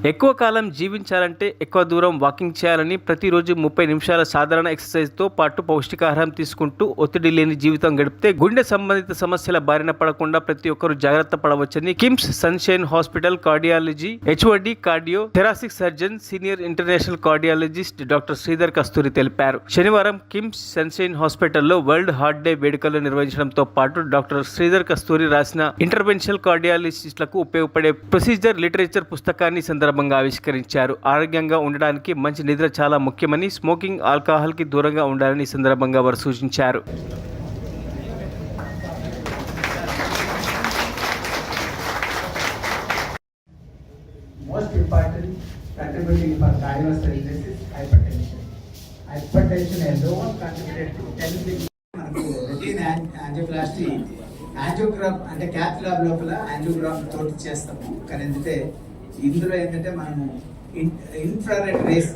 ఎక్కువ కాలం జీవించాలంటే ఎక్కువ దూరం వాకింగ్ చేయాలని, ప్రతిరోజు 30 నిమిషాల సాధారణ ఎక్సర్సైజ్తో పాటు పౌష్టికాహారం తీసుకుంటూ ఒత్తిడి లేని జీవితం గడిపితే గుండె సంబంధిత సమస్యల బారిన పడకుండా ప్రతి ఒక్కరూ జాగ్రత్త పడవచ్చని KIMS Sunshine hospital cardiology HOD cardio thoracic surgeon senior international cardiologist doctor Sridhar Kasturi తెలిపారు. శనివారం కిమ్స్ సన్షైన్ హాస్పిటల్లో వరల్డ్ హార్ట్ డే వేడుకలు నిర్వహించడంతో పాటు డాక్టర్ శ్రీధర్ కస్తూరి రాసిన ఇంటర్వెన్షనల్ కార్డియాలజిస్టులకు ఉపయోగపడే ప్రొసీజర్ లిటరేచర్ పుస్తకాన్ని సందర్భంగా ఆవిష్కరించారు. ఆరోగ్యంగా ఉండడానికి మంచి నిద్ర చాలా ముఖ్యమని, స్మోకింగ్, ఆల్కహాల్ కి దూరంగా ఉండాలని సందర్భంగా వారు సూచించారు. Most important contributing for cardiovascular disease is hypertension. Hypertension alone contributed to 10 billion. మనకు రొటీన్ యాంజియోప్లాస్టీ యాంజియోగ్రామ్ అంటే క్యాత్ ల్యాబ్ లోపల యాంజియోగ్రామ్ తోటి చేస్తాము. కానీ ఏంటంటే ఇందులో ఏంటంటే మనము ఇన్ఫ్రారెడ్ రేస్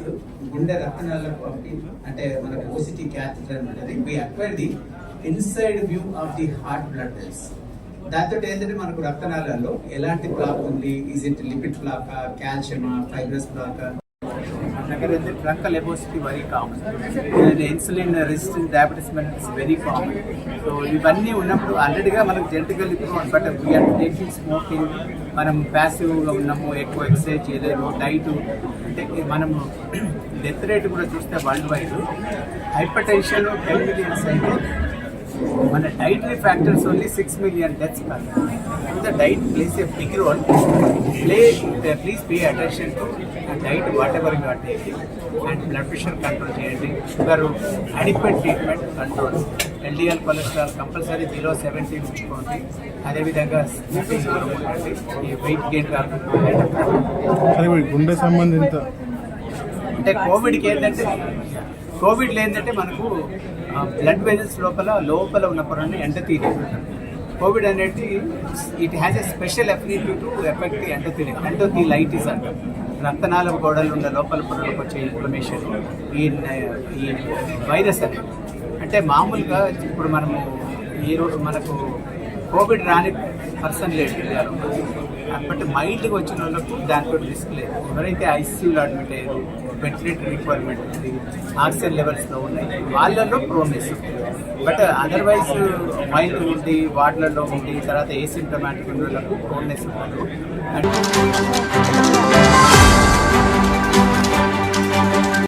గుండె రక్తనాళాలకు పంపి అంటే మనకు ఓసిటీ క్యాథెటర్ అనేది we acquire the inside view of the heart blood vessels. దాంతో ఏంటంటే మనకు రక్తనాళాల్లో ఎలాంటి బ్లాక్ ఉంది, ఈజ్ ఇట్ లిపిడ్ బ్లాక్, కాల్షియమా, fibrous block, truncal obesity very common, insulin resistant diabetes is very common. So ఇవన్నీ ఉన్నప్పుడు ఆల్రెడీగా మనకు genetical improvement, but we're taking smoking, మనం ప్యాసివ్గా ఉన్నాము, ఎక్కువ ఎక్సర్సైజ్ చేయలేము, డైట్ అంటే మనము డెత్ రేట్ కూడా చూస్తే world wide hypertension 10 millions అయితే మన dietary factors only 6 million deaths కాదు. The diet plays a big role. Please pay attention to diet whatever you are taking and blood pressure control చేయండి, sugar adequate treatment control, LDL cholesterol compulsory below 70 ఉంచుకోండి. అదేవిధంగా దూరం ఉండండి, ఈ weight gain కాకుండా. గుండె సంబంధిత అంటే కోవిడ్లో ఏంటంటే మనకు బ్లడ్ వెజల్స్ లోపల ఉన్న పొరని ఎండతీయలేదు. కోవిడ్ అనేది it has a special affinity to effect the endotheliitis అంటారు. రక్తనాళ గోడలు ఉన్న లోపల పొరలకు వచ్చే ఇన్ఫ్లమేషన్ ఈ వైరస్ అనేది. అంటే మామూలుగా ఇప్పుడు మనము మనకు కోవిడ్ రాని పర్సన్ లేదు ఇండియాలో, బట్ మైల్డ్గా వచ్చిన వాళ్ళకు దాంతో రిస్క్ లేదు. ఎవరైతే ఐసీయూలో అడ్మిట్ అయ్యారు, వెంటిలేటర్ రిక్వైర్మెంట్ ఉంది, ఆక్సిజన్ లెవెల్స్లో ఉన్నాయి, వాళ్ళలో ప్రోనెస్. బట్ అదర్వైజ్ మైల్డ్ ఉండి వార్డులలో ఉండి తర్వాత ఏసిమ్టమాటిక్ ఉన్న వాళ్ళకు ప్రోనెస్ ఉండదు.